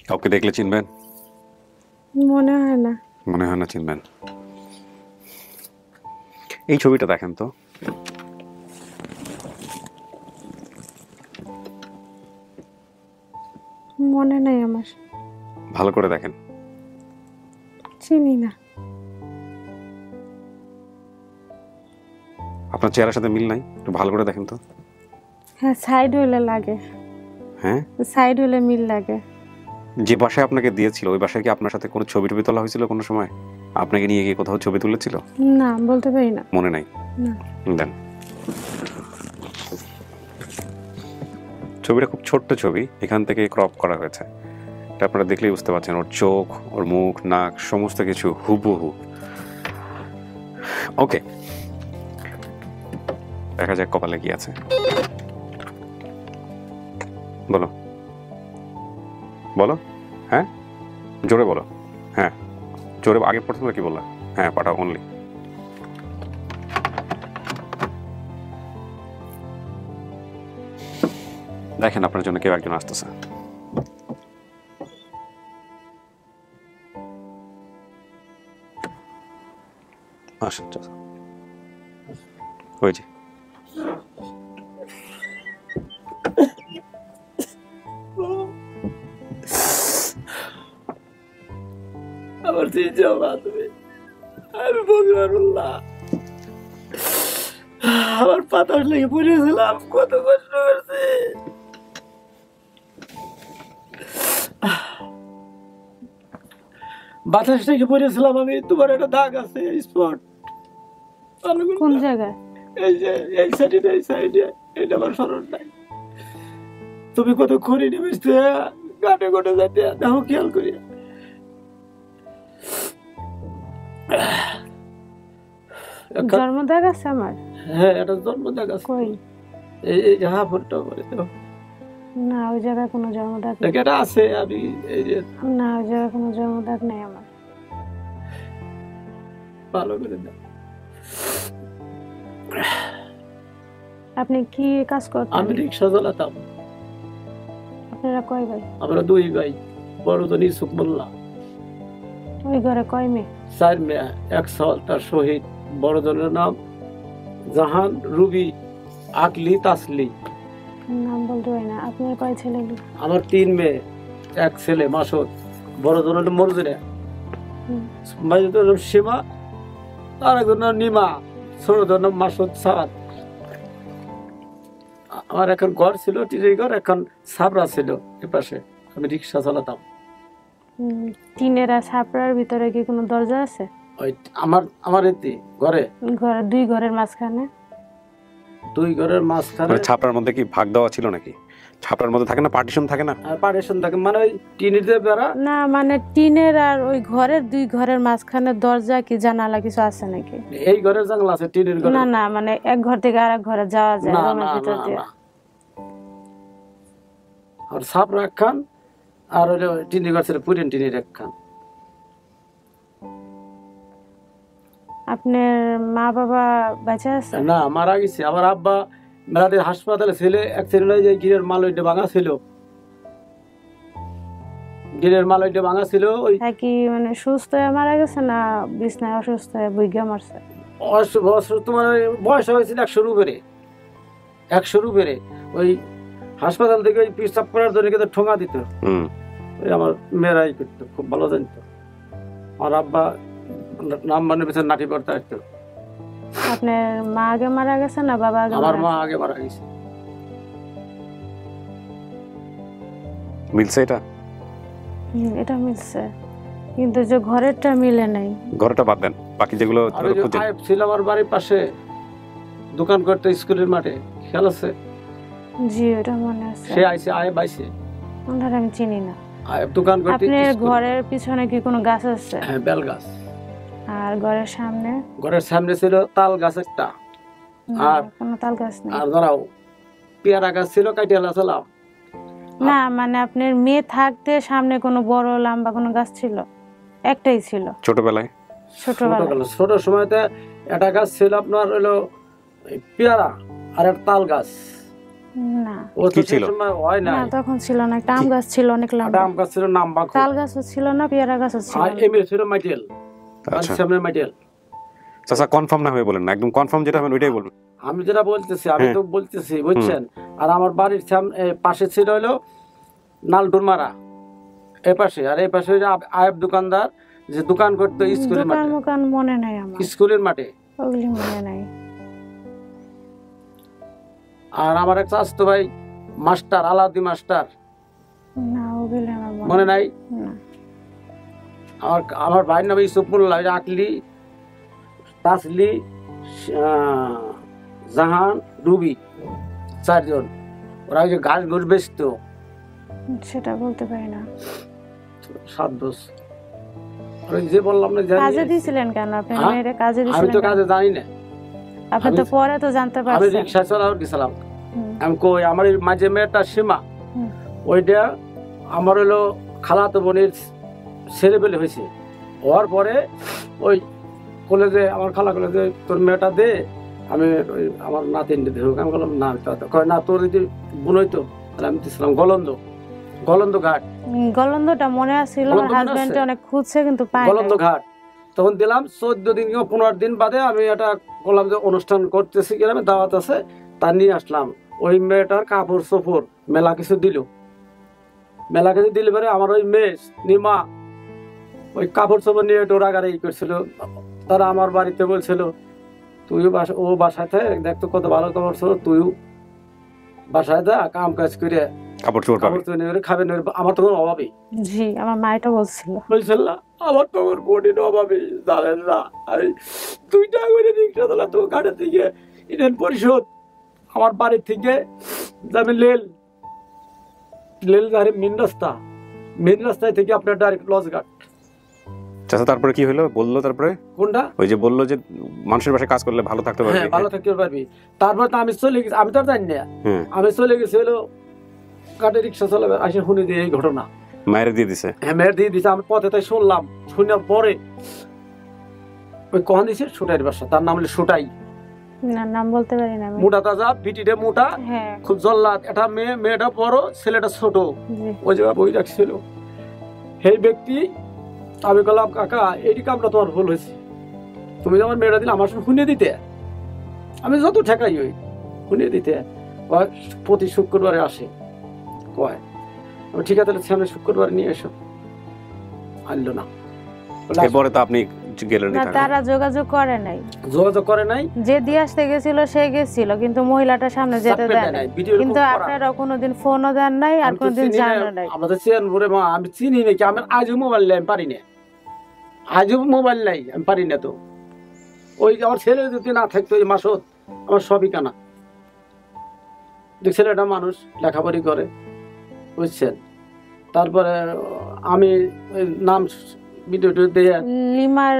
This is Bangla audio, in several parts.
কাউকে দেখলে চিনবেন? মনে হয় না। মনে হয় না চিনবেন। এই ছবিটা দেখেন তো। মনে নাই আমার। ভালো করে দেখেন। চিনি না। আপনার চেহারার সাথে মিল নাই, একটু ভালো করে দেখেন তো। হ্যাঁ, সাইড হইলে লাগে। হ্যাঁ, সাইড হইলে মিল লাগে। যে বাসায় আপনাকে দিয়েছিল ওই বাসায় কি আপনার সাথে কোনো ছবি টবি তোলা হয়েছিল কোনো সময়? আপনাকে নিয়ে গিয়ে কোথাও ছবি তুলেছিল? না, বলতে পারি না। মনে নাই? না। দেন। ছবিটা খুব ছোট্ট ছবি, এখান থেকে ক্রপ করা হয়েছে। এটা আপনারা দেখলেই বুঝতে পারছেন, ওর চোখ, ওর মুখ, নাক, সমস্ত কিছু হুবহু। ওকে, দেখা যাক কপালে কি আছে। বলো বলো। হ্যাঁ, জোরে বলো। হ্যাঁ, জোরে। আগে প্রথমে কি বললা? হ্যাঁ, পাঠাও অনলি। দেখেন আপনার জন্য কেউ একজন আসতেছে। আসেন, ওই যে। আমার তুই যাওয়া তুমি, আমি বললাম আমার পাতাস লেগে পড়েছিলাম, কত কষ্ট করছে। বাতাস লেগে পড়েছিলাম আমি, তোমার একটা দাগ আছে স্পট। কোন জায়গায়? এই যে এই সাইডে, এই সাইডে, এটা আমার স্মরণ নাই। তুমি কত খড়ি নেমেছে গাটে গোটে যাইতে, দেখো খেয়াল করিয়া। জন্মদাগ আছে আমার? হ্যাঁ, এটা জন্মদাগ আছে। কই? এই যে হাফটা করে তো। না, ওই জায়গায় কোনো জন্মদাগ নেই। এটা আছে, আমি এই যে। না, ওই জায়গায় কোনো জন্মদাগ নেই আমার। ভালো করে দাও। আপনি কি কাজ করতেন? আমি রিক্সা চালাতাম। আপনারা কয় ভাই? আমরা 2 ভাই। বড় জন ইসুক মোল্লা। ওই ঘরে কয় মেয়ে? 4 মেয়ে, 1 সাল তার শহীদ। বড় জনের নাম জাহান, রুবি, আকলি, তাসলি। নাম বলতে হয় না। আপনার কয় ছেলে? আমার 3 মেয়ে, 1 ছেলে মাসুদ। বড় জনের মরজুরা, মাইজুর সীমা, আর একজন নিমা, ছোট জনের মাসুদ সাদ। আমার এখন ঘর ছিল, টিনের ঘর, এখন ছাপরা ছিল এ পাশে। আমি রিক্সা চালাতাম। টিনের আর ছাপড়ার ভিতরে কি কোনো দরজা আছে? ওই আমার এতে ঘরে, ঘরে 2 ঘরের মাঝখানে? 2 ঘরের মাঝখানে। মানে ছাপড়ার মধ্যে কি ভাগ দেওয়া ছিল নাকি? ছাপড়ার মধ্যে থাকে না পার্টিশন, থাকে না? আর পার্টিশন থাকে, মানে ওই টিনের যে বেড়া। না, মানে টিনের আর ওই ঘরের 2 ঘরের মাঝখানে দরজা কি জানালা কিছু আছে নাকি? এই ঘরের জানলা আছে, টিনের ঘরে। না না, মানে এক ঘর থেকে আরেক ঘরে যাওয়া যায় রুমের ভিতর দিয়ে? আর ছাপড়া একখান, আর ওই টিনের ঘর ছিল পুরেন টিনের একখান। আপনার মা বাবা বেঁচে আছে? না, মারা গেছে। আমার আব্বা মেলাদের হাসপাতালে ছেলে অ্যাক্সিডেন্ট হয়ে যায়, গিরের মাল ওইটা ভাঙা ছিল। গিরের মাল ওইটা ভাঙা ছিল। ওই কি মানে সুস্থ হয়ে মারা গেছে না বিছনায় অসুস্থ হয়ে বুইগা মারছে? তোমার বয়স হয়েছিল 100 উপরে। 100 উপরে। ওই হাসপাতাল থেকে ওই পিসাব করার জন্য কিন্তু ঠোঙা দিত। ওই আমার মেয়েরাই করতো, খুব ভালো জানতো। আর আব্বা নাম মানে পেছনে নাটি পড়তে আসতো। আপনার মা আগে মারা গেছে না বাবা আগে? আমার মা আগে মারা গেছে। মিলছে এটা? এটা মিলছে, কিন্তু যে ঘরেরটা মিলে নাই। ঘরটা বাদ দেন, বাকি যেগুলো খুঁজেন। আয়েব ছিল আমার বাড়ির পাশে, দোকান করতে স্কুলের মাঠে, খেয়াল আছে? জি, ওটা মনে আছে। সে আইছে, আয়েব আইছে। ওনার আমি চিনি না। আয়েব দোকান করতে। আপনার ঘরের পিছনে কি কোনো গাছ আছে? হ্যাঁ, বেল গাছ। আর ঘরের সামনে? ঘরের সামনে ছিল তাল গাছ একটা। আর কোনো তাল গাছ নেই? আর ধরাও পেয়ারা গাছ ছিল, কাটিয়ে লাগালাম। না, মানে আপনার মেয়ে থাকতে সামনে কোনো বড় লম্বা কোনো গাছ ছিল? একটাই ছিল ছোটবেলায়? ছোটবেলায় ছোট সময়তে একটা গাছ ছিল আপনার হলো পেয়ারা, আর একটা তাল গাছ। না ও তো কি সেই ছিল? সময় হয় না। না তখন ছিল না, একটা আম গাছ ছিল অনেক লম্বা, আম গাছ ছিল, নাম্বা খুব। তাল গাছও ছিল না, পেয়ারা গাছও ছিল আর না। এমএল ছিল মাইটেল, আচ্ছা সামনে মাইটেল। চাচা কনফার্ম না হয়ে বলেন না, একদম কনফার্ম যেটা হবেন ওইটাই বলবেন। আমি যেটা বলতেছি, আমি তো বলতেছি, বুঝছেন। আর আমার বাড়ির পাশে ছিল হলো নালটুর মারা, এ পাশে। আর এই পাশে আয়েব দোকানদার যে দোকান করতো স্কুলের দোকান মাঠে, মোকান মনে নাই আমার, স্কুলের মাঠে। ওগুলি মনে নাই। আর আমার এক চাচতো ভাই মাস্টার, আলাউদ্দিন মাস্টার, না ওগুলি আমার মনে নাই। না। আমার ভাইয়ের নাম ইসুফুল্লাহ, আকলি, তাসলি, জাহান, রুবি, 4 জন। ওরা ওই যে গাছ ঘুষ বেচতো, সেটা বলতে পারি না। 7 দোষ। ওই যে বললাম না, জানি কাজে দিয়েছিলেন কেন আপনি? হ্যাঁ? মেয়েরে কাজে আমি দিয়েছিলেন তো কেন? কাজে জানি না। আপনি তো পরে তো জানতে আমি পারছেন। রিক্সা চালাও গেছিলাম। হুম, আমি কই আমার এই মাঝে মেয়েটা সীমা, হুম। ওইটা আমার হলো খালাতো বোনের ছেলে পেলে হয়েছে। হওয়ার পরে ওই কলেজে আমার খালা কলেজে, তোর মেয়েটা দে, আমি ওই আমার নাতিন দিতে হোক। আমি বললাম না, কয় না, তোর যদি বোন হইতো তাহলে আমি দিয়েছিলাম গলন্দ ঘাট। গলন্দটা মনে আছিল, আমার গলন্দ মনে হাজবেন্ড আছে? অনেক খুঁজছে কিন্তু পায় গলন্দ নাই। ঘাট তখন দিলাম 14 দিন কিংবা 15 দিন বাদে। আমি এটা বললাম যে অনুষ্ঠান করতেছি, গ্রামে দাওয়াত আছে, তা নিয়ে আসলাম। ওই মেয়েটার কাপড় চোপড় মেলা কিছু দিল, মেলা কিছু দিলে পরে আমার ওই মেয়ে নিমা ওই কাপড় চোপড় নিয়ে ডোরাগাড়ি করছিল। তারা আমার বাড়িতে বলছিল, তুইও ও বাসায় থাকে, দেখ তো কত ভালো কাপড় চোপড়, তুইও বাসায় যা, কাম কাজ করে কাপড় চোপড় পাবে। কাপড় চোপড় নিয়ে খাবে না। আমার তখন অভাবই জি, আমার মা এটা বলছিল। বলছিল না, আমার তো আমার বোনের অভাবে জানেন না। আমি 2 টাকা করে রিক্সা চালা তো ঘাটে থেকে ইউনিয়ন পরিষদ, আমার বাড়ির থেকে যাবে লেল ধারে মেন রাস্তায় থেকে আপনার ডাইরেক্ট লজ ঘাট। চাচা তারপরে কি হলো বললো? তারপরে কোনটা? ওই যে বললো যে মানুষের বাসায় কাজ করলে ভালো থাকতে পারবে। হ্যাঁ, ভালো থাকতে পারবি। তারপর তো আমি চলে গেছি, আমি তো আর জানি না। হ্যাঁ, আমি চলে গেছি হলো ঘাটে রিক্সা চালাবে, আসে শুনে দিয়ে এই ঘটনা। মায়ের দিয়ে দিছে। হ্যাঁ, মেয়ের দিয়ে দিছে। আমি পথে তাই শুনলাম, শোনার পরে ওই কখন দিছে সুটাইয়ের বাসা, তার নাম হলো সুটাই। না, নাম বলতে পারি না আমি। মোটা তাজা, পিটিটা মোটা, হ্যাঁ, খুব জল্লাদ। এটা মেয়েটা বড়, ছেলেটা ছোট। জি। ওই জায়গায় বই রাখছিল সেই ব্যক্তি। আমি বললাম, কাকা এই কামটা তোমার ভুল হয়েছে, তুমি আমার মেয়েটা দিলে আমার সঙ্গে শুনিয়ে দিতে, আমি যত ঠেকাই ওই শুনিয়ে দিতে। কয় প্রতি শুক্রবারে আসে, কয় আমি ঠিক আছে, তাহলে সামনে শুক্রবার নিয়ে এসো। আনলো না, বলে এরপরে তো আপনি গেলেন না, তারা যোগাযোগ করে নাই। যোগাযোগ করে নাই, যে দিয়ে আসতে গেছিল সে গেছিল, কিন্তু মহিলাটা সামনে যেতে সাবমিট দেয় দেয় নাই। নাই, ভিডিও কিন্তু রেকর্ড করা। আপনারা কোনোদিন ফোনও দেন নাই, আর আমি তো কোনোদিন চিনি না, জানো নাই। আমাদের চেয়ারপুরে মা, আমি চিনি নাকি? আমার আজও মোবাইল নাই, আমি পারি না। আজও মোবাইল নাই, আমি পারি না। তো ওই আমার ছেলে যদি না থাকতো এই মাসত, আমার সবই কানা। ছেলেটা মানুষ লেখাপড়ি করে, বুঝছেন। তারপরে আমি ওই নাম ভিডিওটা দিয়ে, লিমার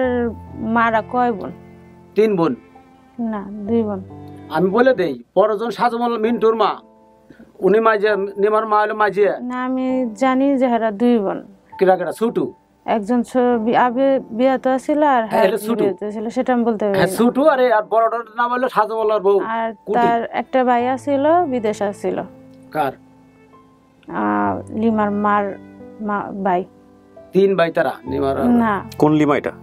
মারা কয় বোন? 3 বোন। না, 2 বোন। আমি বলে দেই, বড়জন সাজমল মিন্টুর মা, উনি মাঝে, নিমার মা হলো মাঝে। না, আমি জানি যে এরা 2 বোন। কিরা ছুটু, একজন আগে বিয়াতে ছিল, আর হ্যাঁ, এটা ছোট। বিয়াতে ছিল, সেটা আমি বলতে পারি হ্যাঁ না। ছুটু। আর বড়টার নাম হলো সাজমলার বউ। আর কুটি। তার একটা ভাইয়া ছিল, বিদেশ ছিল। কার? লিমার মার ভাই। 3 ভাই তারা, নিমার। না, কোন লিমা এটা?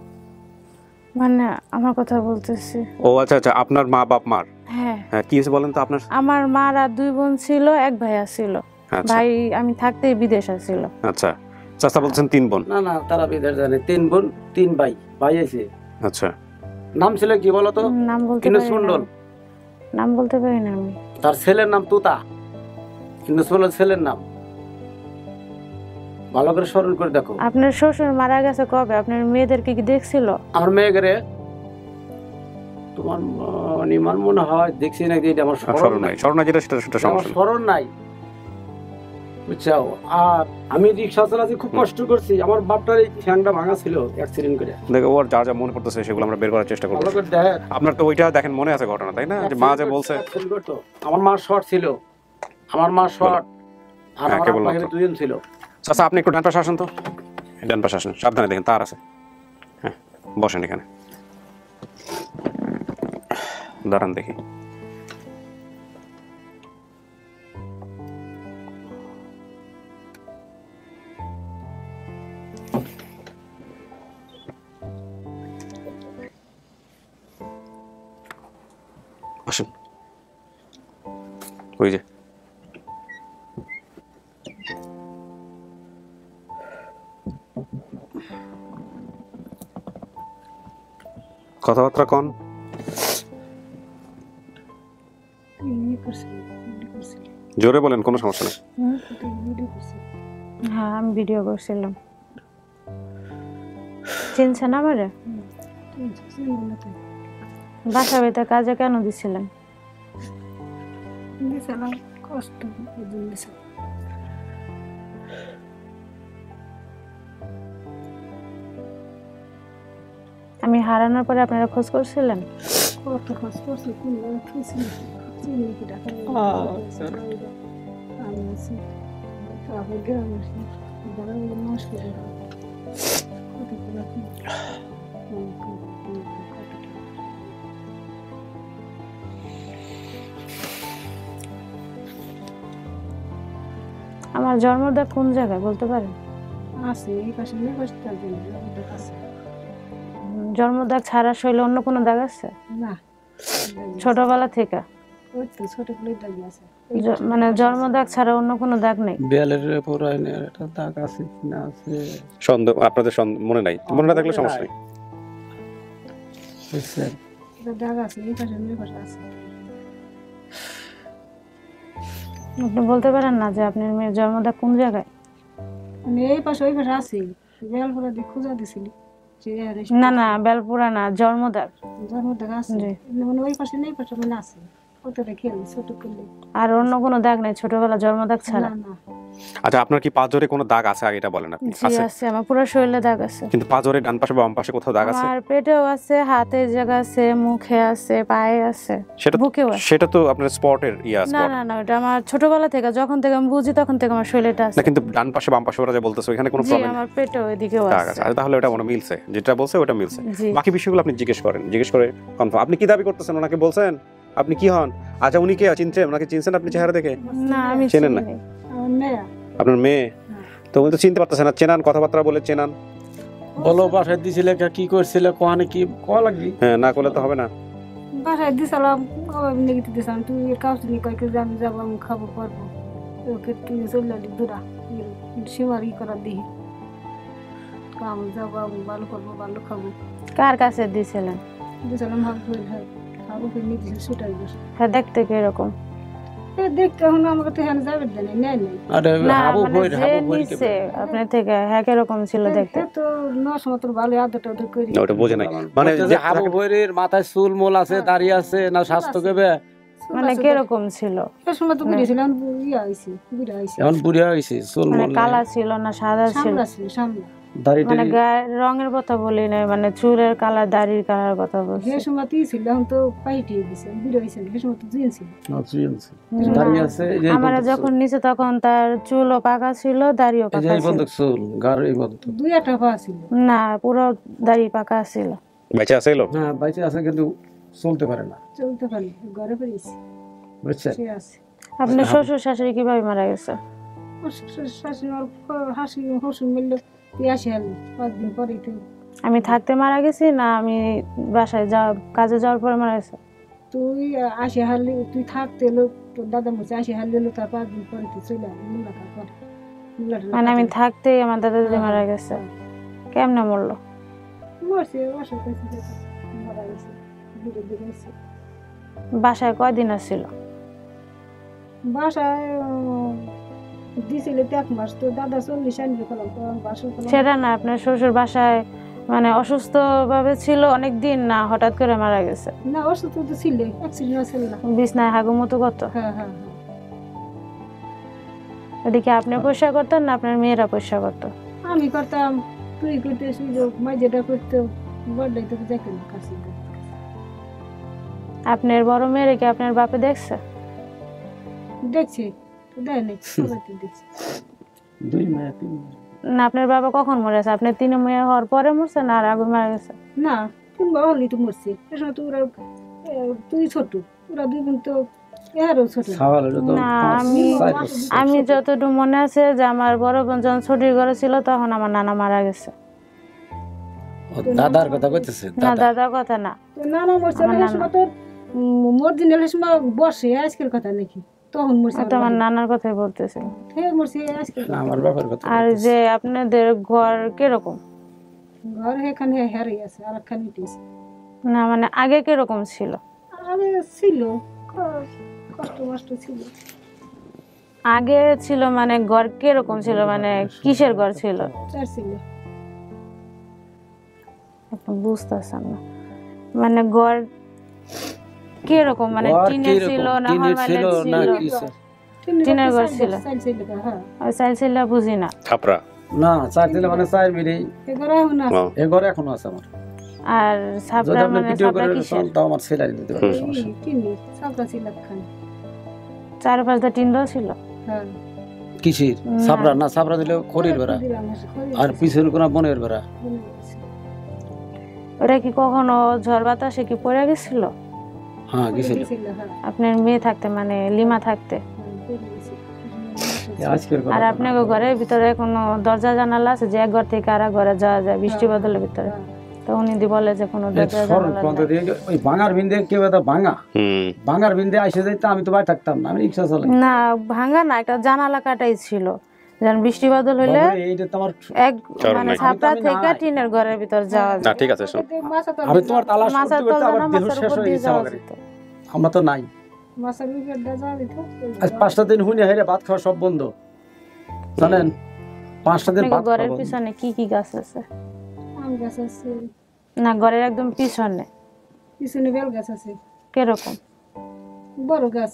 মানে আমার কথা বলতেছি। ও আচ্ছা আচ্ছা, আপনার মা বাপ মার। হ্যাঁ, হ্যাঁ, কি হয়েছে বলেন তো আপনার? আমার মার আর 2 বোন ছিল, এক ভাইয়া ছিল। আচ্ছা ভাই আমি থাকতেই বিদেশ ছিল। আচ্ছা, চাচা বলছেন 3 বোন। না না, তারা বিদেশ জানে। 3 বোন, 3 ভাই। ভাই আছে। আচ্ছা, নাম ছিল কি বলতো? নাম বলতে কিন্তু পারি না। সুন্দর। নাম বলতে পারি না আমি। তার ছেলের নাম তুতা, কিন্তু ছেলের নাম ভালো করে স্মরণ করে দেখো। আপনার শ্বশুর মারা গেছে কবে? আপনার মেয়েদেরকে কি দেখছিল? আমার মেয়েকে তোমার নিমার মনে হয় দেখছি নাকি, এটা আমার স্মরণ নাই। স্মরণ নাই যেটা, সেটা আমার সমস্যা না। স্মরণ নাই, বুঝছো। আর আমি রিক্সা চালাচ্ছি, খুব কষ্ট করছি। আমার বাপটার এই ঠ্যাংটা ভাঙা ছিল অ্যাক্সিডেন্ট করে। দেখো, ওর যা যা মনে পড়তেছে সেগুলো আমরা বের করার চেষ্টা করবো। ভালো করে দেখ। আপনার তো ওইটা দেখেন মনে আছে ঘটনা, তাই না? যে মা যে বলছে। accident করতো। আমার মা শর্ট ছিল, আমার মা শর্ট, আর হ্যাঁ, আমার কেবল আব্বা মাত্র। 2 জন ছিল। চাচা আপনি একটু ডান পাশে আসেন তো, ডান পাশে আসেন, সাবধানে দেখেন, তার আছে। হ্যাঁ, বসেন এখানে, দাঁড়ান দেখি। আসুন, ওই যে কথাবার্তা কন। জোরে বলেন, কোনো সমস্যা নেই। হ্যাঁ, আমি ভিডিও করছিলাম। চিনছেন আমারে? বাসা বাড়িতে কাজে কেন দিছিলেন? কষ্ট আমি হারানোর পরে আপনারা খোঁজ করছিলেন? কত খোঁজ করছি, কোন আমার জন্মদাগ কোন জায়গায় বলতে পারেন? আছে এই পাশে নেই, পাশে জন্মদাগ ছাড়া শরীরে অন্য কোনো দাগ আছে? না, ছোটবেলা থেকে? ওই তো ছোটবেলায় দাগ আছে। মানে জন্মদাগ ছাড়া অন্য কোনো দাগ নেই? বেলের পুরাইনের একটা দাগ আছে না? আছে সন্দেহ, আপনাদের মনে নাই? মনে না থাকলে সমস্যা নেই। দাগ আছে এই পাশে নেই, পাশে আছে। আপনি বলতে পারেন না যে আপনার মেয়ের জন্মদাগ কোন জায়গায়? মানে এই পাশে ওই পাশে আছে, বেলপুরা দিয়ে খোঁজা দিছিলি। না না, বেলপুরা না, জন্মদাগ। জন্মদাগ আছে মানে ওই পাশে নেই, পাশে মানে আছে। কতটা খেয়াল ছোট করলে। আর অন্য কোনো দাগ নেই ছোটবেলা জন্মদাগ ছাড়া? না না। আচ্ছা, আপনার কি পাঁজরে কোনো দাগ আছে আগে এটা বলেন আপনি? জি আছে, আমার পুরো শরীরে দাগ আছে। কিন্তু পাঁজরে ডান পাশে বা বাম পাশে কোথাও দাগ আছে? আমার পেটেও আছে, হাতের জায়গা আছে, মুখে আছে, পায়ে আছে, বুকেও আছে। সেটা তো আপনার স্পটের না স্পট। না না, এটা আমার ছোটবেলা থেকে, যখন থেকে আমি বুঝি তখন থেকে আমার শরীরেটা আছে। না, কিন্তু ডান পাশে বাম পাশে ওরা যে বলতেছে ওখানে কোনো প্রবলেম? আমার পেটেও এদিকেও দাগ আছে। আছে, তাহলে ওটা মনে মিলছে, যেটা বলছে ওটা মিলছে। বাকি বিষয়গুলো আপনি জিজ্ঞেস করেন, জিজ্ঞেস করে কনফার্ম। আপনি কি দাবি করতেছেন? ওনাকে বলছেন আপনি কি হন? আচ্ছা, উনি কে? চিনছেন ওনাকে? চিনছেন আপনি চেহারা দেখে? না, আমি চেনেন না? আপনার মেয়ে তো উনি তো চিনতে পারতেছেন না। চেনান, কথাবার্তা বলে চেনান। বলো বাসায় দিছিলে কি করছিলে, কোয়ানে কি কোয়া লাগবি? হ্যাঁ, না করলে তো হবে না। বাসায় দিছিলাম, নেগেটিভ দিছিলাম, তুই কাজ নিয়ে কয়েক আমি যাবো, আমি খাবো পারবো, ওকে তুই চলে দূরা সীমার করার দিই, আমি যাবো, আমি ভালো করবো, ভালো খাবো। কার কাছে দিছিলেন? দিছিলাম খাবো ফিরে নিয়ে দিছিল সেটাই বসে। হ্যাঁ, দেখতে কিরকম? দেখতে এখন আমাকে তো হ্যাঁ যাবে দেয় নেয় নাই। না, আপনার থেকে হ্যাঁ কিরকম ছিল দেখতে? তো 9 মতো ভালো আদর টাদর করি। ওটা বোঝে নাই মানে যে হাবু বইরের মাথায় চুল মোল আছে, দাড়ি আছে না, স্বাস্থ্য কেবে মানে কিরকম ছিল? এই সময় তো বুড়ি ছিল, বুড়া হইছে, বুড়া হইছে। এখন বুড়ি হইছে, চুল মানে মোল কালা ছিল না সাদা ছিল? সামলা ছিল, সামলা। দাড়ি মানে গায়ের রঙের কথা বলি না, মানে চুলের কালার, দাড়ির কালার কথা বলছি। এই সময় তুই ছিল, এখন তো পাইটিয়ে দিছে, বুড়া হইছে। এই সময় তো জিন ছিল, দাড়ি আছে। আমরা যখন নিচে তখন তার চুলও পাকা ছিল, দাড়িও পাকা ছিল। চুল গাড় এই বন্ধ দুই একটা পা ছিল না, পুরো দাড়ি পাকা ছিল। বেঁচে আছে এলো? হ্যাঁ, বাইচে আছে কিন্তু চলতে পারে না, চলতে পারে, ঘরে পড়েছে, বুঝছেন? সে আছে। আপনার শ্বশুর শাশুড়ি কিভাবে মারা গেছে? শাশুড়ি হাসি হসুন মিললো, তুই আসি হালি 5 দিন পরে। আমি থাকতে মারা গেছি না আমি বাসায় কাজে যাওয়ার পরে মারা গেছে? তুই আসি হারলি, তুই থাকতে এলো, তোর দাদা মরছে, আসি হারলি এলো, তার 5 দিন পরে তুই চলে আসবি মুলাকার পরে। মানে আমি থাকতেই আমার দাদা দিদি মারা গেছে? কেমনে মরলো? মরছে, অসুখ হয়েছে, মারা গেছে, দূরে দূরে গেছে। বাসায় কয়দিন আসছিল? বাসায় দিছিল 1 মাস, তো দাদা 40 আনবি করলাম, তো বাসা সেটা না, আপনার শ্বশুর বাসায় মানে অসুস্থ ভাবে ছিল অনেক দিন, না হঠাৎ করে মারা গেছে? না, অসুস্থ তো ছিল, অ্যাক্সিডেন্ট ছিল না। বিছনায় হাগুমতো কত? হ্যাঁ হ্যাঁ হ্যাঁ। এদিকে আপনি পয়সা করতেন না আপনার মেয়েরা পয়সা করতো? আমি করতাম, তুই করতে সুযোগ মাই যেটা করতে বড়টাই তোকে যাইতে না কাছে। আপনার বড় মেয়েরে কি আপনার বাপে দেখছে? দেখছি তো, দেয় নাই, সবাই তো দেখছি। 2 মেয়ে 3 মেয়ে। না, আপনার বাবা কখন মরেছে? আপনার 3 মেয়ে হওয়ার পরে মরছে না আর আগে মারা গেছে? না, তুমি বাবা হলি তো মরছে, এ সময় তো ওরা তুই ছোট, ওরা 2 বোন তো এরও ছোট সাওয়াল হলো তো না, 4 বছর। আমি যতটুকু মনে আছে যে আমার বড় বোন যখন ছুটির ঘরে ছিল তখন আমার নানা মারা গেছে। ও দাদার কথা কইতেছে, না, দাদা দাদার কথা না। তো নানা মরছে আমার না নানা। সময় তোর মর্জিনের সময় বসে আজকের কথা নাকি তখন মরছে তো আমার নানার কথাই বলতেছে। হে মরছে আজকের কথা। আমার বাবার কথা আর কইতেছে। যে আপনাদের ঘর কিরকম? ঘর এখানে হারিয়ে আছে আর একখানে উঠেছে না মানে আগে কিরকম ছিল? আগে ছিল কষ্ট মষ্ট ছিল আগে ছিল মানে ঘর কিরকম ছিল, মানে কিসের ঘর ছিল? চার ছিল এখন বুঝতেছেন না মানে ঘর কিরকম, মানে ঘর টিনের কিরকম? ছিল না টিনের হরমালের ছিল না ছিল? কিসের? টিনের ঘর ছিল। চার ছিল হ্যাঁ ওই চাইল ছিল বুঝি না। ছাপরা। না 4 দিলে মানে 4 মিনিট এবার এখন আছে হ্যাঁ। এ ঘরে এখনো আছে আমার। আর যদি ছাপরা আপনি মানে ভিডিও করে ছাপরা কিসের? তাও আমার ছেলে দিতে পারবে, সমস্যা নেই। কিনি সাবটা ছিল একখানে চারপাশটা টিন দেওয়া ছিল। হ্যাঁ কিসের সাবরা? না সাবরা দিলে খড়ির বেড়া দিলাম আছে খড়ি আর পিছনে কোন বনের বেড়া। ওটা কি কখনো ঝড় বাতাসে কি পড়ে গেছিল? হ্যাঁ গেছিল। আপনার মেয়ে থাকতে মানে লিমা থাকতে? আজকের কথা আর আপনার ঘরের ভিতরে কোনো দরজা জানালা আছে যে এক ঘর থেকে আর এক ঘরে যাওয়া যায় বৃষ্টি বাদলের ভিতরে? তো উনি দি বলে যে কোনো দরজা সরল জানালা প্রান্ত নাই। দিয়ে ওই ভাঙার বিন্দে কেউ একটা ভাঙা হুম। ভাঙার বিন্দে আইসে যাইতে আমি তো বাড়ি থাকতাম না, আমি রিক্সা চালাই। না ভাঙা না, একটা জানালা কাটাই ছিল, যেন বৃষ্টি বাদল হইলে বাবারে, এইটা তো আমার এক চরম মানে নাই। ছাপরা আমি থেকে নাই। টিনের ঘরের ভিতর যাওয়া না যায়। ঠিক আছে, শোন। আমি তোমার তালাশ মাছের করতে করতে তল আবার না, দেহ মাছের শেষ উপর হয়ে দিয়ে গেছে যাওয়া আমাদের। যেত। আমরা তো নাই। মাছের বিকেট দেওয়া দিত আজ 5টা দিন হুইনে হেরে ভাত খাওয়া সব বন্ধ, জানেন? 5টা দিন আপনার ভাত ঘরের খাওয়া বন্ধ। পিছনে কি কি গাছ আছে? আম গাছ আছে না ঘরের একদম পিছনে পিছনে বেল গাছ আছে কিরকম? বড় গাছ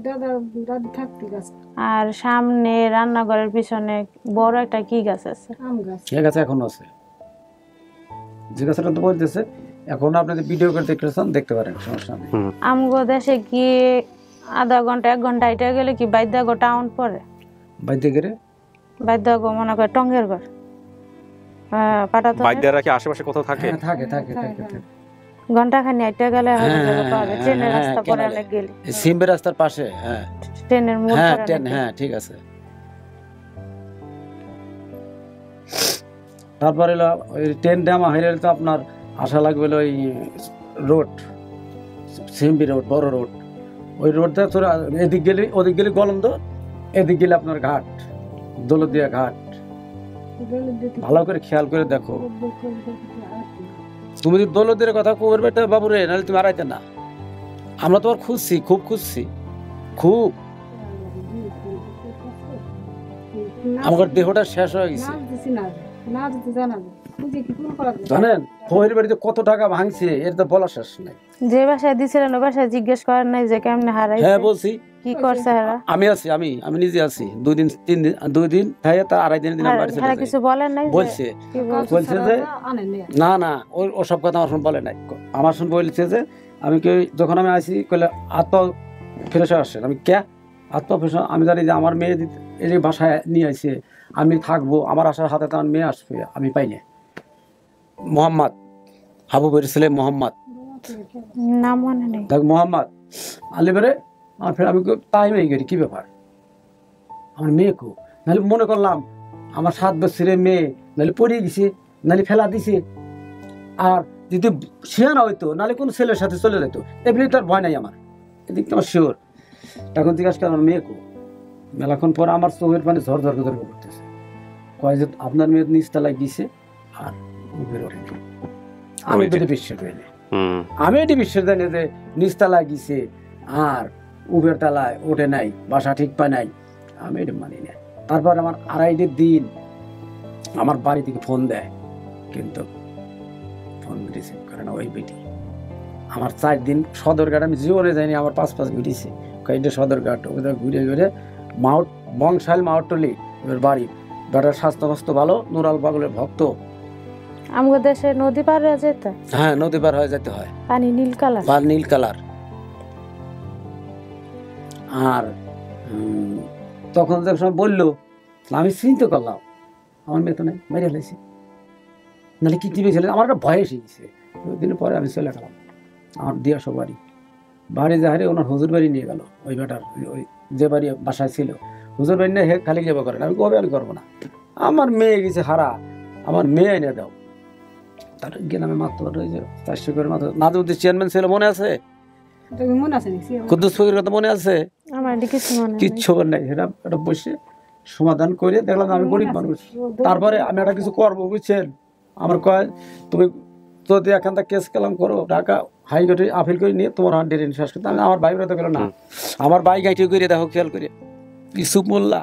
দাদা দাদি থাকতে গাছ আর সামনে রান্নাঘরের পিছনে বড় একটা কি গাছ আছে? আম গাছ ঠিক আছে, এখনো আছে। যে গাছটা তো বলতেছে এখন আপনাদের ভিডিও করে দেখতেছেন, দেখতে পারেন, সমস্যা নেই। আমগো দেশে কি আধা ঘন্টা 1 ঘন্টা এটা গেলে কি বাইদাগো টাউন পড়ে? বাইতে গেলে বাইদাগো মনে করে টঙ্গের ঘর, পাটাতো বাইদাররা কি আশেপাশে কোথাও থাকে? হ্যাঁ, থাকে থাকে থাকে থাকে। ঘন্টা খানি এটা গেলে হয়তো হ্যাঁ, জায়গা পাওয়া যায়। ট্রেনের হ্যাঁ, রাস্তা পরে কেনালে। অনেক গেলে এই সিম্বে রাস্তার পাশে, হ্যাঁ ট্রেনের মোড় হ্যাঁ পরে ট্রেন, অনেক হ্যাঁ ঠিক আছে। তারপরে হলো ওই ট্রেন ড্যামা হেরে তো আপনার আসা লাগবে হলো ওই রোড, সিম্বি রোড, বড় রোড। ওই রোডটা তোরা এদিক গেলে ওদিক গেলে গলন্দ, এদিক গেলে আপনার ঘাট, দৌলতদিয়া ঘাট। ভালো করে খেয়াল করে দেখো। তুমি যদি দৌলতদিয়ার কথা করবে তো বাবু রে, নাহলে তুমি আড়াইতে না। আমরা তোমার খুঁজছি, খুব খুঁজছি, খুব। আমার দেহটা শেষ হয়ে গেছে, জানেন? খোয়ের বাড়িতে কত টাকা ভাঙছে এর তো বলা শেষ নাই। যে বাসায় দিছিলেন ওই বাসায় জিজ্ঞেস করেন নাই যে কেমনে হারাইছে? হ্যাঁ বলছি, কি করছে হারা? আমি আছি, আমি নিজে আছি। 2 দিন 3 দিন, 2 দিন থাকে, তার 2.5 দিন আমি বাড়ি চলে হারা যাই। কিছু বলেন নাই যে বলছে কি বলছে? বলছে যে না না, ও সব কথা আমার শুনে বলে নাই। আমার শুনে বলছে যে আমি কি যখন আমি আসি কইলে আত্মা ফ্রেশ আসছেন। আমি কে আত্মা ফ্রেশ? আমি জানি যে আমার মেয়ে এই যে বাসায় নিয়ে আসছে, আমি থাকবো, আমার আসার হাতে তো আমার মেয়ে আসবে, আমি পাই না। মোহাম্মদ হাবুবের ছেলে মোহাম্মদ, নাম মনে নেই। দেখ মোহাম্মদ আলিবারে আমার ফের আমি টাইম হয়ে গেছি, কি ব্যাপার আমার মেয়ে কো? নাহলে মনে করলাম আমার 7 বছরের মেয়ে নাহলে পড়িয়ে গেছে, নাহলে ফেলা দিছে। আর যদি শিয়ানা হইতো নাহলে কোন ছেলের সাথে চলে যেত, এমনি তার ভয় নাই আমার, এদিক তো আমার শিওর। তখন জিজ্ঞাসা আমার মেয়ে কো? মেলাক্ষণ পর আমার চোখের পানি ঝড় ঝড় ঝড় করতেছে। কয় যে আপনার মেয়ে নিচতলায় গিয়েছে আর উপরে ওঠেনি। আমি তো এটা বিশ্বাস করি না। আমি এটি বিশ্বাস জানি যে নিচতলায় গিয়েছে আর উপরের তলায় ওঠে নাই, বাসা ঠিক পায় নাই, আমি এটা মানি না। তারপর আমার 2.5 দিন আমার বাড়ি থেকে ফোন দেয়, কিন্তু ফোন রিসিভ করে না ওই বেটি। আমার 4 দিন সদরঘাট আমি জীবনে যাইনি, আমার 5 ঘুরেছি কয়েকটা সদরঘাট, ওদের ঘুরে ঘুরে মাউট বংশাল মাউটলি এবার বাড়ি। বেটার স্বাস্থ্য ফাস্থ্য ভালো, নুরাল পাগলের ভক্ত। আমগো দেশে নদী পার হয়ে যেত, হ্যাঁ নদী পার হয়ে যেতে হয়, পানি নীল কালার। বা নীল কালার। আর তখন যখন বললো আমি চিন্তা করলাম আমার মেয়ে তো নাই, মেরে ফেলেছি, নাহলে কি টিভি ছেলে। আমার একটা ভয় এসে গেছে। 2 দিন পরে আমি চলে গেলাম আমার দিয়া সবারই। বাড়ি যাহারে ওনার হুজুর বাড়ি নিয়ে গেল, ওই বেটার ওই যে বাড়ি বাসায় ছিল হুজুর বাড়ি নিয়ে খালি যাবা করেন। আমি কবে আমি করবো না, আমার মেয়ে গেছে হারা, আমার মেয়ে এনে দাও। তার গ্রামে মাত্র ওই যে 400 করে মাত্র নাজুদ্দিন চেয়ারম্যান ছিল, মনে আছে? তোকে মনে আছে নাকি? কুদ্দুস ফকির কথা মনে আছে? আমার এদিকে কিছু মনে নেই। কিচ্ছু নাই, সেটা এটা বসে সমাধান করে দেখলাম আমি গরিব মানুষ। তারপরে আমি একটা কিছু করবো, বুঝছেন? আমার কয় তুমি যদি এখান থেকে কেস কালাম করো, ঢাকা হাইকোর্টে আপিল করে নিয়ে তোমার হান্ডের ইনসাস করতে। আমি আমার ভাই তো গেল না, আমার ভাই গাইটে করে দেখো, খেয়াল করে ইসুফ মোল্লা,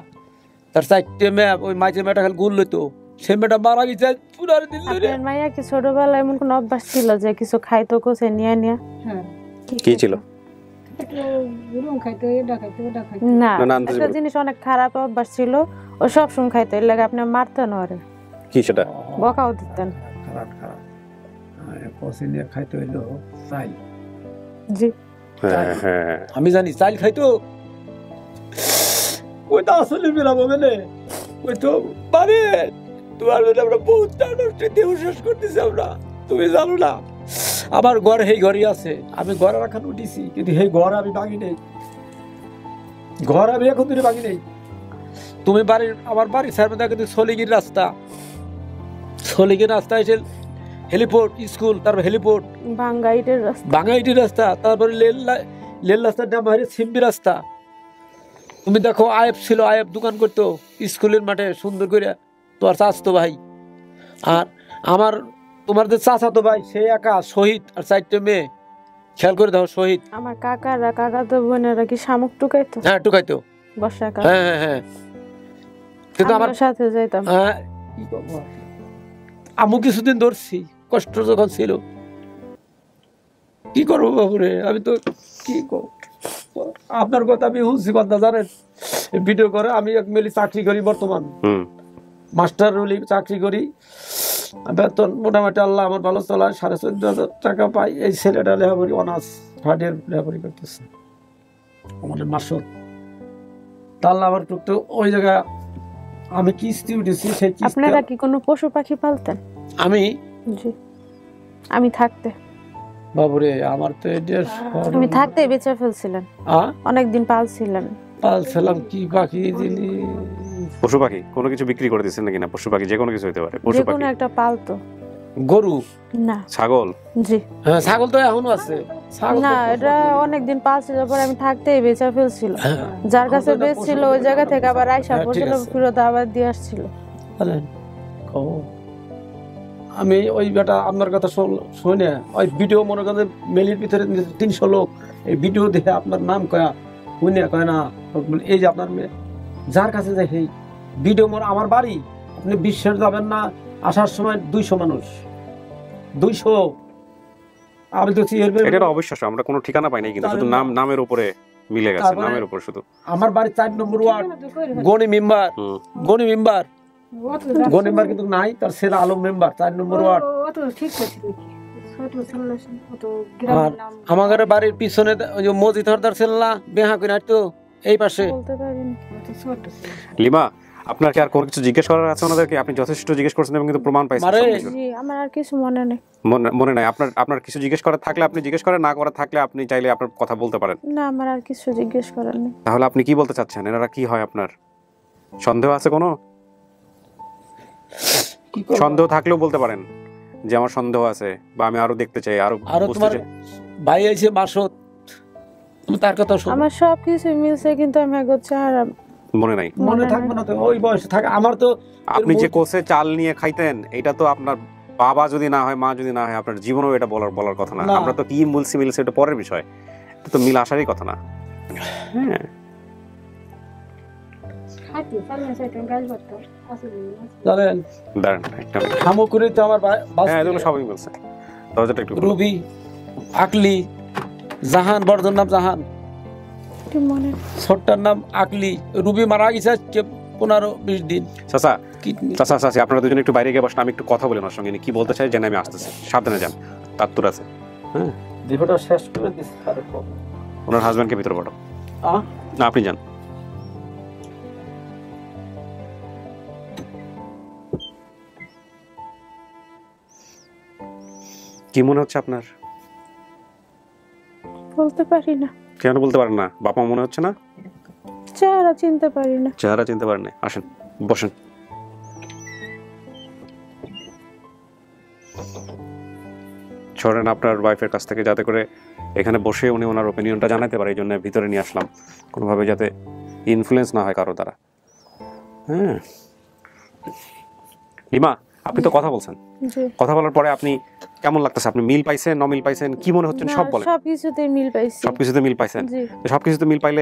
তার 4টে মেয়ে, ওই মাঝে মেয়েটা খালি গুল লইতো, সে মেয়েটা মারা গেছে পুরার দিন ধরে। আপনার মাইয়া কি ছোটবেলায় এমন কোন অভ্যাস ছিল যে কিছু খাইতো কোসে নিয়ে নিয়ে? হ্যাঁ, কি ছিল? রুম খাইতো, এটা খাইতো, ওটা খাইতো। না, না, আন্দাজে একটা বলো। জিনিস অনেক খারাপ অভ্যাস ছিল, ও সব সময় খাইতো, এর লাগে আপনি মারতেন ওরে, কি সেটা? বকাও দিতেন। খারাপ খারাপ পচে নিয়ে খাইতে হইলো চাইল। জি, হ্যাঁ হ্যাঁ, আমি জানি চাইল খাইতো, ওই তো আসলে মেলাবো মেলে, ওই তো মানে তোমার আমরা বহুত শেষ করতেছি আমরা, তুমি জানো না। আমার ঘর সেই ঘরই আছে, আমি ঘরে রাখান উঠিছি, কিন্তু সেই ঘর আমি ভাঙি নেই, ঘর আমি এখন ধরে ভাঙি নেই। তুমি বাড়ির, আমার বাড়ির সামনে দেখো সলিগির রাস্তা, সলিগির রাস্তা এসে হেলিপোর্ট স্কুল, তারপর হেলিপোর্ট, বাঙ্গাইটের রাস্তা, বাঙাইটির রাস্তা, তারপরে লেল রাস্তার নাম হয় সিম্বি রাস্তা। তুমি দেখো আয়েব ছিল, আয়েব দোকান করতো স্কুলের মাঠে সুন্দর করে, তোমার চাচাতো ভাই। আর আমার তোমার যে চাচাতো ভাই সে একা শহীদ, আর 4টে মেয়ে, খেয়াল করে দাও শহীদ। আমার কাকাতো বোনেরা কি শামুক টুকাইতো? হ্যাঁ টুকাইতো, বর্ষাকাল, হ্যাঁ হ্যাঁ হ্যাঁ। কিন্তু আমার আমিও সাথে যাইতাম। হ্যাঁ, কি করবো? আমু কিছুদিন ধরছি, কষ্ট যখন ছিল, কি করবো বাবুরে, আমি তো কি করবো। আপনার কথা আমি শুনছি কথা জানেন, ভিডিও করে আমি এক মিলি চাকরি করি বর্তমান, মাস্টার রুলি চাকরি করি, বেতন মোটামুটি আল্লাহ আমার ভালো চলায়, 14,500 টাকা পাই। এই ছেলেটা লেখাপড়ি অনার্স থার্ড ইয়ার লেখাপড়ি করতেছে আমাদের মাসত। তাহলে আবার একটু ওই জায়গা আমি কিস্তি উঠেছি, সেই কিস্তি। আপনারা কি কোনো পশু পাখি পালতেন? আমি জি, আমি থাকতে, বাবুরে আমার তো আমি থাকতে বেঁচে ফেলছিলেন, অনেকদিন পালছিলেন। পালছিলাম কি পাখি জিনিস, পশু পাখি কোনো কিছু বিক্রি করে দিচ্ছেন নাকি? না, পশু পাখি যে কোনো কিছু হতে পারে। পশু যে পাখি কোনো একটা পালতো। গরু, না, ছাগল। জি হ্যাঁ ছাগল তো এখনো আছে, ছাগল না, তো এটা অনেকদিন পালছিল, পরে আমি থাকতেই বেঁচে ফেলছিল। হ্যাঁ। যার কাছে বেচছিল ওই জায়গা থেকে আবার আইসা হ্যাঁ, ঠিক পড়ছিল, আছে। ফেরত আবার দিয়ে আসছিল। বলেন, আমি ওই বেটা আপনার কথা শুনে ওই ভিডিও মনে করেন মেলির ভিতরে 300 লোক এই ভিডিও দেখে আপনার নাম কয়া শুনে কয় না, এই যে আপনার মেয়ে যার কাছে যায় সেই ভিডিও আমার বাড়ি, আপনি বিশ্বাস যাবেন না, আসার সময় 200 মানুষ, 200। আমি তো এটা অবিশ্বাস্য, আমরা কোনো ঠিকানা পাই নাই, কিন্তু শুধু নামের উপরে মিলে গেছে, নামের উপর শুধু। আমার বাড়ি 4 নম্বর ward, Gani member, Gani member, Gani member কিন্তু নাই, তার ছেলে আলম মেম্বার 4 নম্বর ওয়ার্ড। আর আমাদের বাড়ির পিছনে ওই যে মসজিদ হরদার ছিল না, বেহা করে তো এই পাশে। লিমা, আপনার কি আর কোনো কিছু জিজ্ঞেস করার আছে ওনাদেরকে? আপনি যথেষ্ট জিজ্ঞেস করছেন এবং কিন্তু প্রমাণ পাইছেন সবকিছুর। জি, আমার আর কিছু মনে নেই। মনে নাই আপনার কিছু জিজ্ঞেস করার থাকলে আপনি জিজ্ঞেস করেন, না করার থাকলে আপনি চাইলে আপনার কথা বলতে পারেন। না, আমার আর কিছু জিজ্ঞেস করার নেই। তাহলে আপনি কি বলতে চাচ্ছেন? এনারা কি হয়? আপনার সন্দেহ আছে কোনো? সন্দেহ থাকলেও বলতে পারেন যে আমার সন্দেহ আছে, বা আমি আরো দেখতে চাই, আরো বুঝতে চাই। ভাই আছে মাসত, তুমি তার কথা শোনো। আমার সব কিছু মিলছে, কিন্তু আমি একবার চেহারা মনে নাই। মনে থাকবে না তো, ওই বয়সে থাকে। আমার তো আপনি যে কোসে চাল নিয়ে খাইতেন, এটা তো আপনার বাবা যদি না হয়, মা যদি না হয়, আপনার জীবনেও এটা বলার কথা না। আমরা তো কি মিলছে এটা পরের বিষয়, এটা তো মিল আসারই কথা না। হ্যাঁ, জানেন দাঁড়ান একটা মিনিট। সামগ্রী তো আমার হ্যাঁ, এগুলো সবই মিলছে। দরজাটা একটু খুলুন। রুবি, আকলি, জাহান, বড়দের নাম জাহান, কি মনে ছোটটার নাম আকলি। রুবি মারা গেছে আজকে 15-20 দিন। চাচা, আপনারা দুজনে একটু বাইরে গিয়ে বসেন, আমি একটু কথা বলি ওনার সঙ্গে, কি বলতে চাই জেনে আমি আসতেছি। সাবধানে যান, তাত্তুর আছে। হ্যাঁ, দেহটা শেষ করে দিচ্ছে। ওনার হাজবেন্ডকে ভিতরে পাঠাও। না, আপনি যান। কি মনে হচ্ছে আপনার? বলতে পারি না। কেন বলতে পারেন না? বাপ মা মনে হচ্ছে না? চেহারা চিনতে পারি না। চেহারা চিনতে পারেন না? আসেন, বসেন। সরেন আপনার ওয়াইফের কাছ থেকে, যাতে করে এখানে বসে উনি ওনার ওপিনিয়নটা জানাতে পারে, এই জন্য ভিতরে নিয়ে আসলাম, কোনোভাবে যাতে ইনফ্লুয়েন্স না হয় কারো দ্বারা। হ্যাঁ লিমা, আপনি তো কথা বলছেন, জি। কথা বলার পরে আপনি কেমন লাগতেছে? আপনি মিল পাইছেন, ন মিল পাইছেন, কি মনে হচ্ছে সব বলেন। সবকিছুতেই মিল পাইছি। সবকিছুতে মিল পাইছেন? জি। সবকিছুতে মিল পাইলে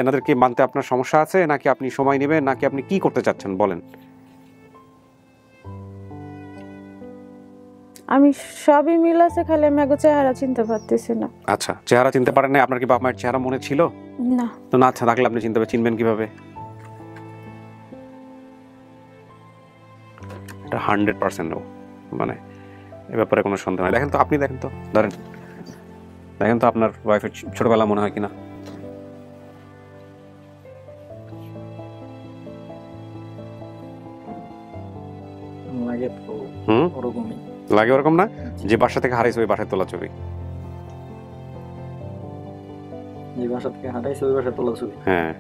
এনাদেরকে মানতে আপনার সমস্যা আছে, নাকি আপনি সময় নেবেন, নাকি আপনি কি করতে চাচ্ছেন বলেন? আমি সবই মিল আছে, খালি আমি আগে চেহারা চিনতে পারতেছি না। আচ্ছা, চেহারা চিনতে পারেন না? আপনার কি বাবা মায়ের চেহারা মনে ছিল? না। তো না থাকলে আপনি চিনবেন কিভাবে? এটা 100% নো, মানে এ ব্যাপারে কোনো সন্দেহ নাই। দেখেন তো, আপনি দেখেন তো, দেখেন তো আপনার ওয়াইফের ছোটবেলা মনে হয় কিনা। লাগে তো ওরকমই। লাগে ওরকম না? যে বাসা থেকে হারাইছে ওই বাসায় তোলা ছবি। যে বাসা থেকে হারাইছে ওই বাসায় তোলা ছবি। হ্যাঁ,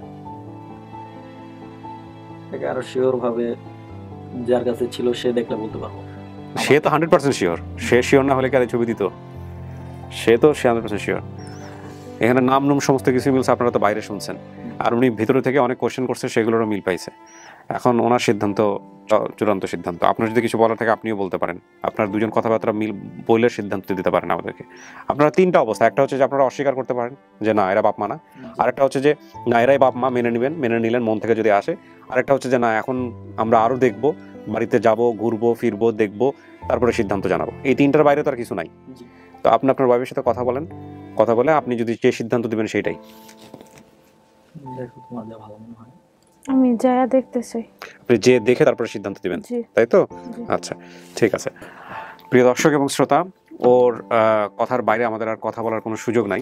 এটা আরো শিওর ভাবে যার কাছে ছিল সে দেখলে বলতে পারবো। সে তো 100% শিওর। সে শিওর না হলে কি আর ছবি দিত? সে 100% শিওর। এখানে নাম সমস্ত কিছু মিলছে, আপনারা তো বাইরে শুনছেন, আর উনি ভিতরে থেকে অনেক কোশ্চেন করছে, সেগুলোরও মিল পাইছে। এখন ওনার সিদ্ধান্ত চূড়ান্ত সিদ্ধান্ত। আপনার যদি কিছু বলার থাকে আপনিও বলতে পারেন, আপনার দুজন কথাবার্তা মিল বলে সিদ্ধান্ত দিতে পারেন আমাদেরকে। আপনারা তিনটা অবস্থা, একটা হচ্ছে যে আপনারা অস্বীকার করতে পারেন যে না এরা বাপ মা না, আরেকটা হচ্ছে যে না এরাই বাপ মা, মেনে নিলেন মন থেকে যদি আসে, আরেকটা হচ্ছে যে না এখন আমরা আরও দেখবো, বাড়িতে যাব, ঘুরবো ফিরবো, দেখবো, তারপরে সিদ্ধান্ত জানাবো। এই তিনটার বাইরে তো আর কিছু নাই। তো আপনি আপনার ওয়াইফের সাথে কথা বলেন, কথা বলে আপনি যদি যে সিদ্ধান্ত দিবেন সেইটাই। দেখো তোমার যা ভালো মনে হয়। আমি যায়া দেখতেছি। আপনি যে দেখে তারপরে সিদ্ধান্ত দিবেন, জি। তাই তো? জি। আচ্ছা, ঠিক আছে। প্রিয় দর্শক এবং শ্রোতা, ওর কথার বাইরে আমাদের আর কথা বলার কোনো সুযোগ নাই।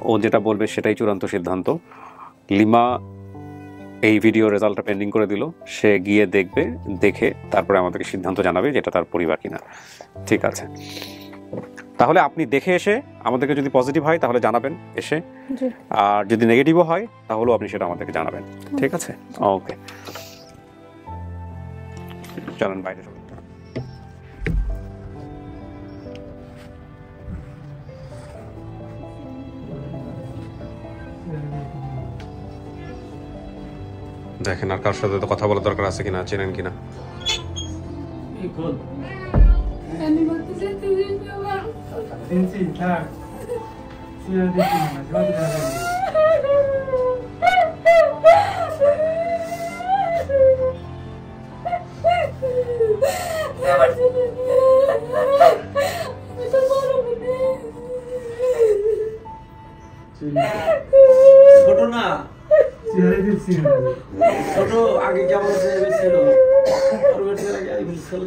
ও যেটা বলবে সেটাই চূড়ান্ত সিদ্ধান্ত। লিমা এই ভিডিও রেজাল্টটা পেন্ডিং করে দিল, সে গিয়ে দেখবে, দেখে তারপরে আমাদেরকে সিদ্ধান্ত জানাবে যেটা তার পরিবার কিনা। ঠিক আছে, তাহলে আপনি দেখে এসে আমাদেরকে যদি পজিটিভ হয় তাহলে জানাবেন এসে, জি। আর যদি নেগেটিভও হয় তাহলেও আপনি সেটা আমাদেরকে জানাবেন। ঠিক আছে, ওকে, চলেন বাইরে চলুন। দেখেন আর কারোর সাথে তো কথা বলার দরকার আছে কিনা, চেনেন কিনা। ছোট না ছোট আগে কেমন ছিল আর ওর আগে আই বলছিল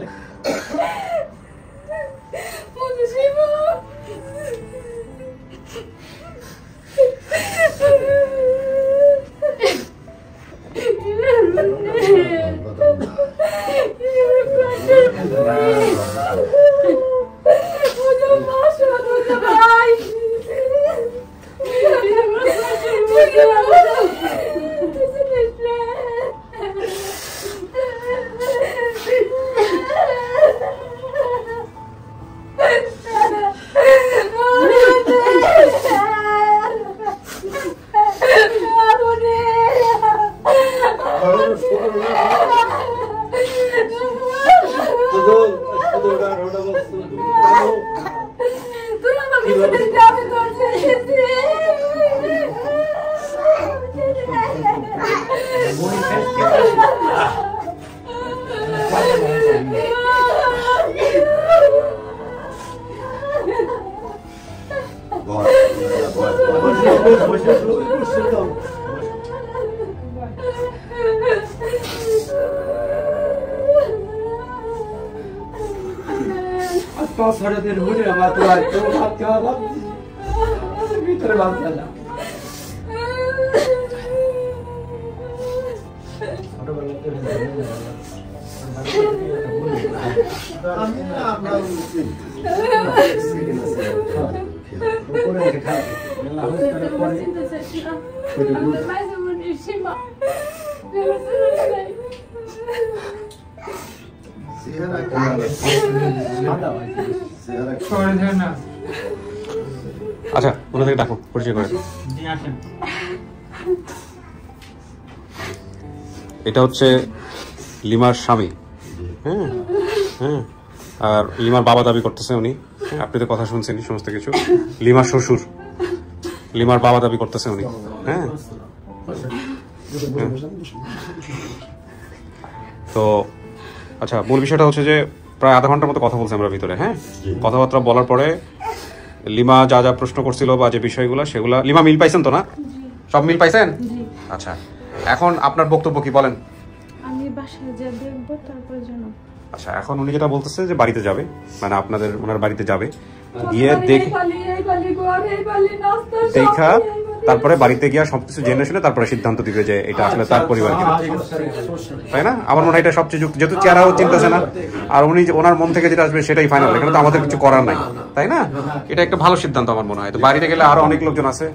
ভিতরে বাচ্চা আচ্ছা ওনাদেরকে ডাকো, পরিচয় করে। এটা হচ্ছে লিমার স্বামী। হ্যাঁ হ্যাঁ, আর লিমার বাবা দাবি করতেছে উনি। আপনি তো কথা শুনছেন সমস্ত কিছু। লিমার শ্বশুর, লিমার বাবা দাবি করতেছে উনি। হ্যাঁ, তো আচ্ছা, মূল বিষয়টা হচ্ছে যে প্রায় আধা ঘন্টার মতো কথা বলছি আমরা ভিতরে। হ্যাঁ, কথাবার্তা বলার পরে লিমা যা যা প্রশ্ন করছিল বা যে বিষয়গুলো সেগুলা, লিমা মিল পাইছেন তো না? সব মিল পাইছেন? আচ্ছা, এখন আপনার বক্তব্য কি বলেন? আমি বাসায় যা দেখবো তারপর জানাবো। আচ্ছা, এখন উনি যেটা বলতেছে যে বাড়িতে যাবে, মানে আপনাদের ওনার বাড়িতে যাবে, গিয়ে দেখা তারপরে বাড়িতে গিয়ে সবকিছু জেনে শুনে তারপরে সিদ্ধান্ত দিবে যে এটা আসলে তার পরিবার কিনা, তাই না? আমার মনে হয় এটা সবচেয়ে যুক্তি, যেহেতু চেহারাও চিন্তাছে না, আর উনি ওনার মন থেকে যেটা আসবে সেটাই ফাইনাল। এখানে তো আমাদের কিছু করার নাই, তাই না? এটা একটা ভালো সিদ্ধান্ত আমার মনে হয়। তো বাড়িতে গেলে আরো অনেক লোকজন আছে।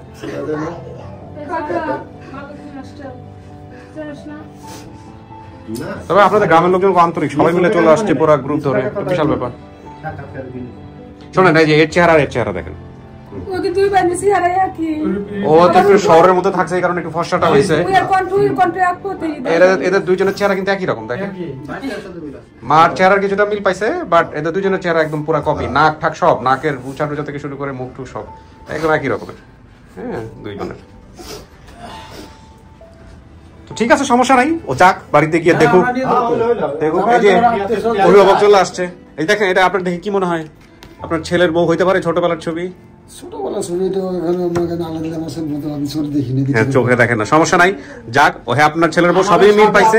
তবে আপনাদের গ্রামের লোকজন আন্তরিক, সবাই মিলে চলে আসছে পুরো গ্রুপ ধরে, বিশাল ব্যাপার। শোনেন, এই যে এর চেহারা আর এর চেহারা দেখেন, ও তো একটু শহরের মধ্যে থাকছে, এই কারণে একটু ফর্সাটা হয়েছে। এদের দুইজনের চেহারা কিন্তু একই রকম, দেখেন। মার চেহারার কিছুটা মিল পাইছে, বাট এদের দুইজনের চেহারা একদম পুরো কপি। নাক ঠাক সব, নাকের উঁচা টুচা থেকে শুরু করে মুখ টুক সব একদম একই রকমের। হ্যাঁ, দুইজনের। তো ঠিক আছে, সমস্যা নাই, ও যাক বাড়িতে গিয়ে দেখুক। দেখুক, এই যে অভিভাবক চলে আসছে। এই দেখেন, এটা আপনার দেখে কি মনে হয়? আপনার ছেলের বউ হইতে পারে? ছোটবেলার ছবি, চোখে দেখেন না, সমস্যা নাই, যাক। ও হ্যাঁ, আপনার ছেলের বউ, সবই মিল পাইছে।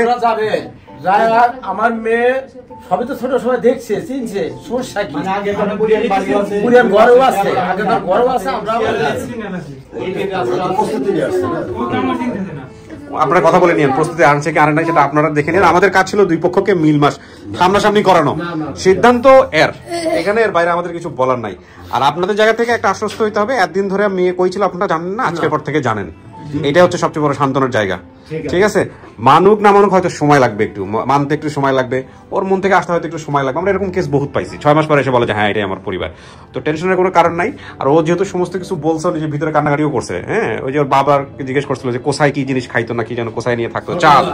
আমার মেয়ে সবই তো ছোট সময় দেখছে, চিনছে, সমস্যা কি? আপনারা কথা বলে নিন, প্রস্তুতি আনছে কি আনে নাই সেটা আপনারা দেখে নিন। আমাদের কাজ ছিল দুই পক্ষকে মিল মাস সামনাসামনি করানো, সিদ্ধান্ত এর, এখানে এর বাইরে আমাদের কিছু বলার নাই। আর আপনাদের জায়গা থেকে একটা আশ্বস্ত হইতে হবে, একদিন ধরে মেয়ে কই ছিল আপনারা জানেন না, আজকের পর থেকে জানেন। এটা হচ্ছে সবচেয়ে বড় সান্ত্বনার জায়গা, ঠিক আছে? মানুক না মানুক হয়তো সময় লাগবে, একটু মানতে একটু সময় লাগবে, ওর মন থেকে আসতে হয়তো একটু সময় লাগবে। আমরা এরকম কেস বহুত পাইছি, 6 মাস পরে এসে বলে যে হ্যাঁ এটাই আমার পরিবার। তো টেনশনের কোনো কারণ নাই। আর ও যেহেতু সমস্ত কিছু বলছে, নিজের ভিতরে কান্নাকাটিও করছে। হ্যাঁ, ওই যে ওর বাবাকে জিজ্ঞেস করছিল যে কোথায় কি জিনিস খাইতো না কি যেন, কোথায় নিয়ে থাকতো, চাল,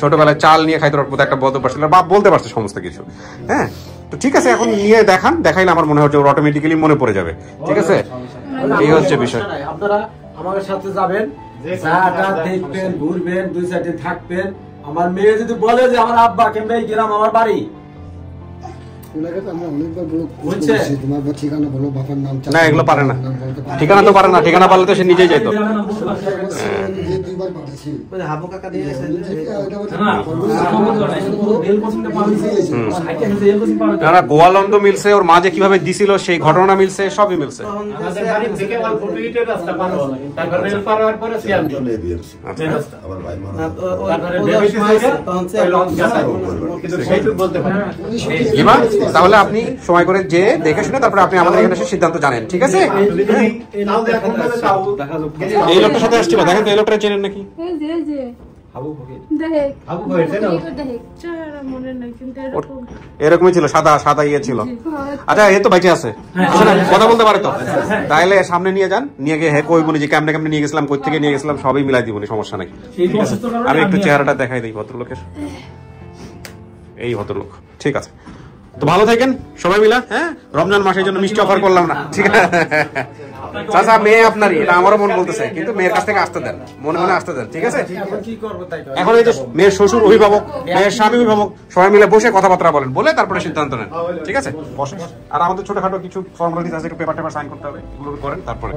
ছোটবেলায় চাল নিয়ে খাইতো, একটা বলতে পারছিল, বাপ বলতে পারছে সমস্ত কিছু। হ্যাঁ, তো ঠিক আছে, এখন নিয়ে দেখাইলে আমার মনে হচ্ছে ওর অটোমেটিক্যালি মনে পড়ে যাবে। ঠিক আছে, এই হচ্ছে বিষয়। আপনারা আমাদের সাথে যাবেন, দেখবেন, ঘুরবেন, 2-4 দিন থাকবেন। আমার মেয়ে যদি বলে যে আমার আব্বা কেমন এই গ্রাম আমার বাড়ি, না এগুলো পারে না, ঠিকানা তো পারে না, ঠিকানা পারলে তো সে নিজেই যেত। গোয়ালন্দ মিলছে, ওর মা যে কিভাবে দিছিল সেই ঘটনা মিলছে, সবই মিলছে। তাহলে আপনি সময় করে যে দেখে শুনে তারপরে আপনি আমাদের এখানে এসে সিদ্ধান্ত জানেন, ঠিক আছে? এই লোকটার সাথে আসছিল, দেখেন তো এই লোকটা চেনেন নাকি? এরকমই ছিল, সাদা সাদা ইয়ে ছিল। আচ্ছা, এ তো বাইচে আছে, কথা বলতে পারে তো, তাইলে সামনে নিয়ে যান, নিয়ে গিয়ে হ্যাঁ কই বলি যে কেমনে কেমনে নিয়ে গেছিলাম, কই থেকে নিয়ে গেছিলাম, সবই মিলাই দিব, সমস্যা নাই। আমি একটু চেহারাটা দেখাই দিই ভদ্রলোকের, এই ভদ্রলোক, ঠিক আছে? তো ভালো থাকেন সবাই মিলা। হ্যাঁ, রমজান মাসের জন্য মিষ্টি অফার করলাম না, ঠিক আছে? চাচা, মেয়ে আপনারই, এটা আমারও মন বলতেছে, কিন্তু মেয়ের কাছ থেকে আসতে দেন, মনে মনে আসতে দেন, ঠিক আছে? এখন এই যে মেয়ের শ্বশুর অভিভাবক, মেয়ের স্বামী অভিভাবক, সবাই মিলে বসে কথাবার্তা বলেন, বলে তারপরে সিদ্ধান্ত নেন, ঠিক আছে? বসে। আর আমাদের ছোটখাটো কিছু ফর্মালিটিস আছে, একটু পেপার টেপার সাইন করতে হবে, এগুলো করেন তারপরে।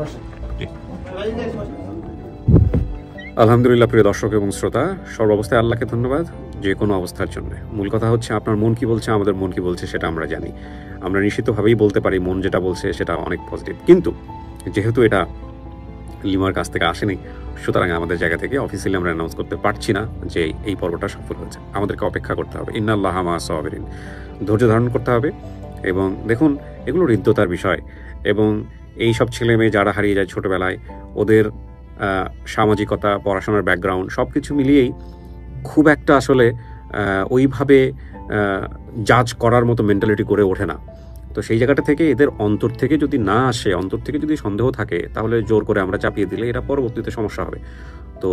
আলহামদুলিল্লাহ, প্রিয় দর্শক এবং শ্রোতা, সর্বাবস্থায় আল্লাহকে ধন্যবাদ যে কোনো অবস্থার জন্য। মূল কথা হচ্ছে আপনার মন কি বলছে, আমাদের মন কি বলছে সেটা আমরা জানি। আমরা নিশ্চিতভাবেই বলতে পারি মন যেটা বলছে সেটা অনেক পজিটিভ, কিন্তু যেহেতু এটা লিমার কাছ থেকে আসেনি, সুতরাং আমাদের জায়গা থেকে অফিসিয়ালি আমরা অ্যানাউন্স করতে পারছি না যে এই পর্বটা সফল হয়েছে। আমাদেরকে অপেক্ষা করতে হবে, ইন্নাল্লাহা মা সাবিরিন, ধৈর্য ধারণ করতে হবে। এবং দেখুন, এগুলো হৃদ্যতার বিষয়, এবং এই সব ছেলে মেয়ে যারা হারিয়ে যায় ছোটবেলায়, ওদের সামাজিকতা, পড়াশোনার ব্যাকগ্রাউন্ড সব কিছু মিলিয়েই খুব একটা আসলে ওইভাবে জাজ করার মতো মেন্টালিটি করে ওঠে না। তো সেই জায়গাটা থেকে এদের অন্তর থেকে যদি না আসে, অন্তর থেকে যদি সন্দেহ থাকে, তাহলে জোর করে আমরা চাপিয়ে দিলে এরা পরবর্তীতে সমস্যা হবে। তো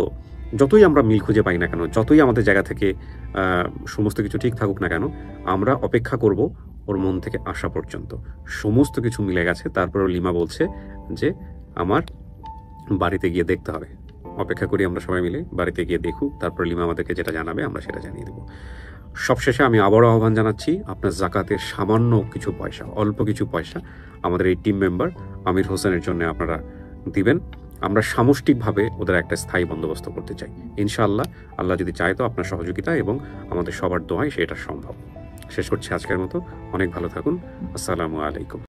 যতই আমরা মিল খুঁজে পাই না কেন, যতই আমাদের জায়গা থেকে সমস্ত কিছু ঠিক থাকুক না কেন, আমরা অপেক্ষা করব ওর মন থেকে আসা পর্যন্ত। সমস্ত কিছু মিলে গেছে, তারপরেও লিমা বলছে যে আমার বাড়িতে গিয়ে দেখতে হবে। অপেক্ষা করি আমরা সবাই মিলে, বাড়িতে গিয়ে দেখুক, তারপর লিমা আমাদেরকে যেটা জানাবে আমরা সেটা জানিয়ে দেবো। সবশেষে আমি আবারও আহ্বান জানাচ্ছি, আপনার জাকাতের সামান্য কিছু পয়সা, অল্প কিছু পয়সা আমাদের এই টিম মেম্বার আমির হোসেনের জন্য আপনারা দিবেন। আমরা সামষ্টিকভাবে ওদের একটা স্থায়ী বন্দোবস্ত করতে চাই। ইনশাআল্লাহ, আল্লাহ যদি চায় তো আপনার সহযোগিতা এবং আমাদের সবার দোয়ায় সেটা সম্ভব। শেষ করছি আজকের মতো। অনেক ভালো থাকুন। আসসালামু আলাইকুম।